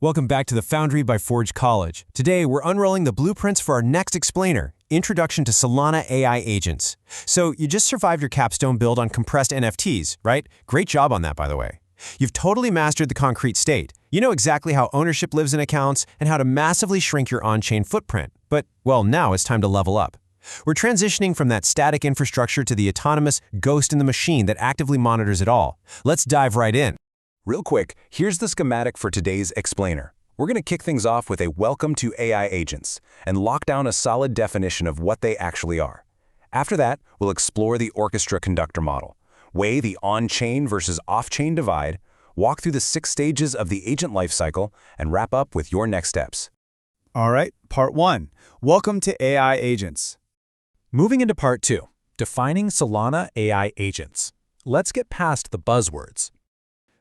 Welcome back to the Foundry by Forge College. Today, we're unrolling the blueprints for our next explainer, Introduction to Solana AI Agents. So, you just survived your capstone build on compressed NFTs, right? Great job on that, by the way. You've totally mastered the concrete state. You know exactly how ownership lives in accounts and how to massively shrink your on-chain footprint. But, well, now it's time to level up. We're transitioning from that static infrastructure to the autonomous ghost in the machine that actively monitors it all. Let's dive right in. Real quick, here's the schematic for today's explainer. We're going to kick things off with a welcome to AI agents and lock down a solid definition of what they actually are. After that, we'll explore the orchestra conductor model, weigh the on-chain versus off-chain divide, walk through the 6 stages of the agent lifecycle, and wrap up with your next steps. All right, part 1. Welcome to AI agents. Moving into part 2, defining Solana AI agents. Let's get past the buzzwords.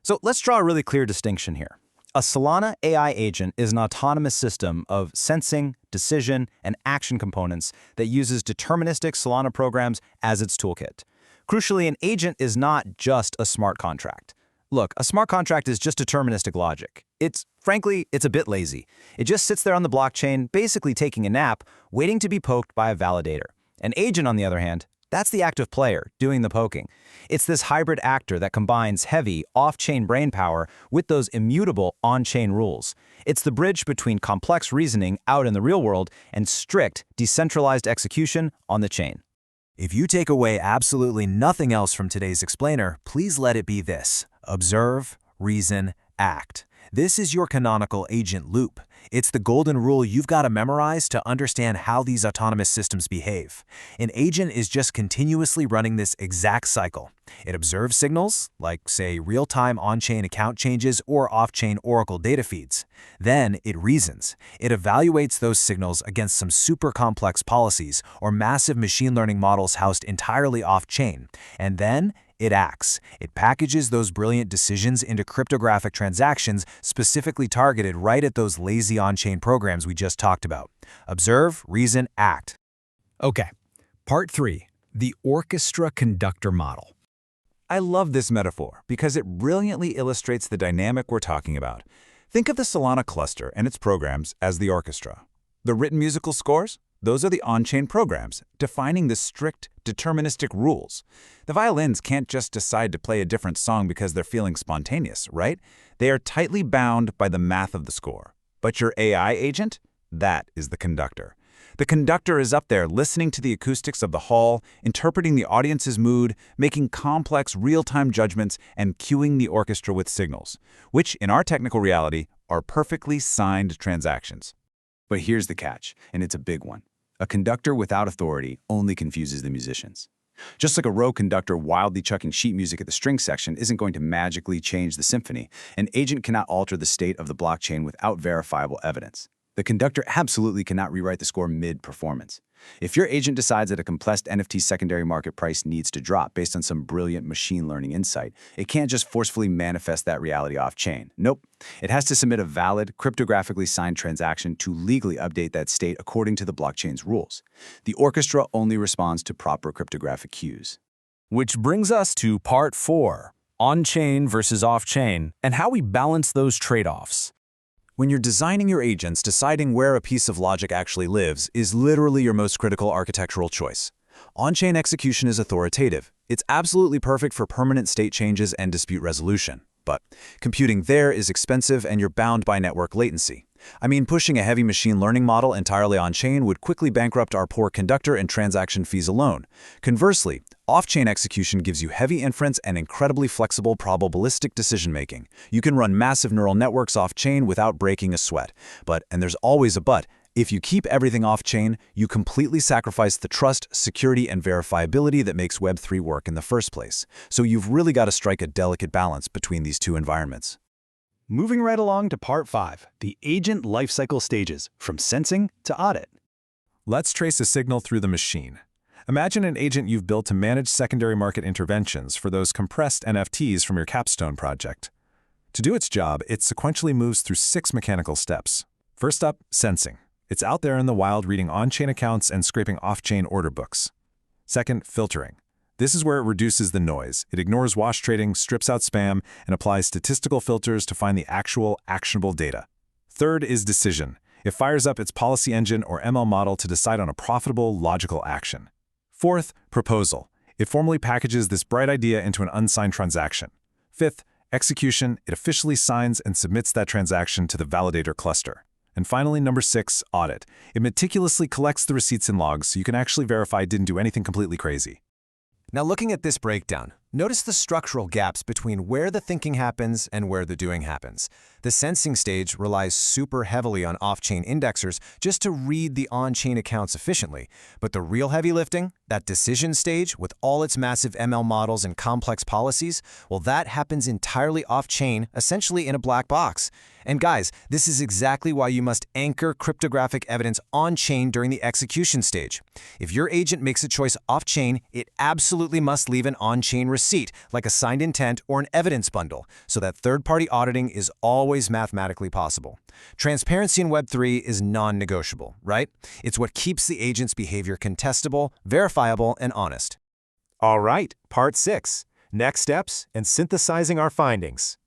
So let's draw a really clear distinction here. A Solana AI agent is an autonomous system of sensing, decision, and action components that uses deterministic Solana programs as its toolkit. Crucially, an agent is not just a smart contract. Look, a smart contract is just deterministic logic. Frankly, it's a bit lazy. It just sits there on the blockchain, basically taking a nap, waiting to be poked by a validator. An agent, on the other hand, that's the active player doing the poking. It's this hybrid actor that combines heavy, off-chain brainpower with those immutable on-chain rules. It's the bridge between complex reasoning out in the real world and strict, decentralized execution on the chain. If you take away absolutely nothing else from today's explainer, please let it be this: observe, reason, act. This is your canonical agent loop. It's the golden rule you've got to memorize to understand how these autonomous systems behave. An agent is just continuously running this exact cycle. It observes signals, like, say, real-time on-chain account changes or off-chain Oracle data feeds. Then it reasons. It evaluates those signals against some super complex policies or massive machine learning models housed entirely off-chain. And then it acts. It packages those brilliant decisions into cryptographic transactions specifically targeted right at those lazy on-chain programs we just talked about. Observe, reason, act. Okay, part 3, the orchestra conductor model. I love this metaphor because it brilliantly illustrates the dynamic we're talking about. Think of the Solana cluster and its programs as the orchestra. The written musical scores? Those are the on-chain programs, defining the strict, deterministic rules. The violins can't just decide to play a different song because they're feeling spontaneous, right? They are tightly bound by the math of the score. But your AI agent? That is the conductor. The conductor is up there listening to the acoustics of the hall, interpreting the audience's mood, making complex real-time judgments, and cueing the orchestra with signals, which, in our technical reality, are perfectly signed transactions. But here's the catch, and it's a big one. A conductor without authority only confuses the musicians. Just like a row conductor wildly chucking sheet music at the string section isn't going to magically change the symphony, an agent cannot alter the state of the blockchain without verifiable evidence. The conductor absolutely cannot rewrite the score mid-performance. If your agent decides that a compressed NFT secondary market price needs to drop based on some brilliant machine learning insight, it can't just forcefully manifest that reality off-chain. Nope. It has to submit a valid, cryptographically signed transaction to legally update that state according to the blockchain's rules. The orchestra only responds to proper cryptographic cues. Which brings us to part 4, on-chain versus off-chain, and how we balance those trade-offs. When you're designing your agents, deciding where a piece of logic actually lives is literally your most critical architectural choice. On-chain execution is authoritative. It's absolutely perfect for permanent state changes and dispute resolution. But computing there is expensive and you're bound by network latency. I mean, pushing a heavy machine learning model entirely on-chain would quickly bankrupt our poor conductor and transaction fees alone. Conversely, off-chain execution gives you heavy inference and incredibly flexible probabilistic decision-making. You can run massive neural networks off-chain without breaking a sweat. But, and there's always a but, if you keep everything off-chain, you completely sacrifice the trust, security, and verifiability that makes Web3 work in the first place. So you've really got to strike a delicate balance between these two environments. Moving right along to part 5, the agent lifecycle stages, from sensing to audit. Let's trace a signal through the machine. Imagine an agent you've built to manage secondary market interventions for those compressed NFTs from your capstone project. To do its job, it sequentially moves through 6 mechanical steps. First up, sensing. It's out there in the wild reading on-chain accounts and scraping off-chain order books. Second, filtering. This is where it reduces the noise. It ignores wash trading, strips out spam, and applies statistical filters to find the actual, actionable data. Third is decision. It fires up its policy engine or ML model to decide on a profitable, logical action. Fourth, proposal. It formally packages this bright idea into an unsigned transaction. Fifth, execution. It officially signs and submits that transaction to the validator cluster. And finally, number 6, audit. It meticulously collects the receipts and logs so you can actually verify it didn't do anything completely crazy. Now looking at this breakdown, notice the structural gaps between where the thinking happens and where the doing happens. The sensing stage relies super heavily on off-chain indexers just to read the on-chain accounts efficiently. But the real heavy lifting, that decision stage with all its massive ML models and complex policies, well, that happens entirely off-chain, essentially in a black box. And guys, this is exactly why you must anchor cryptographic evidence on-chain during the execution stage. If your agent makes a choice off-chain, it absolutely must leave an on-chain receipt, like a signed intent or an evidence bundle, so that third-party auditing is always mathematically possible. Transparency in Web3 is non-negotiable, right? It's what keeps the agent's behavior contestable, verifiable, and honest. All right, part 6. Next steps and synthesizing our findings.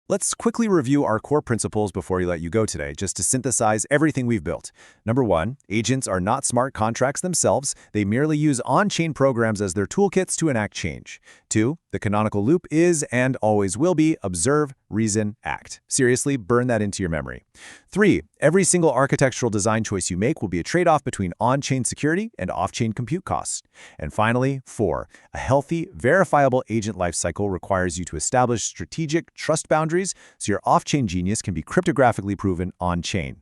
Let's quickly review our core principles before we let you go today, just to synthesize everything we've built. Number 1, agents are not smart contracts themselves. They merely use on-chain programs as their toolkits to enact change. 2, the canonical loop is and always will be observe, reason, act. Seriously, burn that into your memory. 3, every single architectural design choice you make will be a trade-off between on-chain security and off-chain compute costs. And finally, 4, a healthy, verifiable agent lifecycle requires you to establish strategic trust boundaries so your off-chain genius can be cryptographically proven on-chain.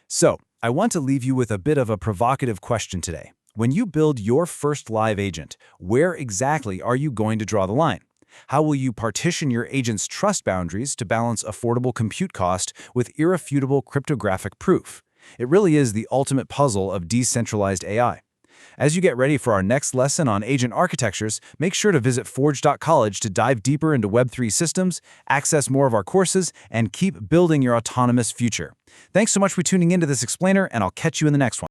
So, I want to leave you with a bit of a provocative question today. When you build your first live agent, where exactly are you going to draw the line? How will you partition your agent's trust boundaries to balance affordable compute cost with irrefutable cryptographic proof? It really is the ultimate puzzle of decentralized AI. As you get ready for our next lesson on agent architectures, make sure to visit forge.college to dive deeper into Web3 systems, access more of our courses, and keep building your autonomous future. Thanks so much for tuning into this explainer, and I'll catch you in the next one.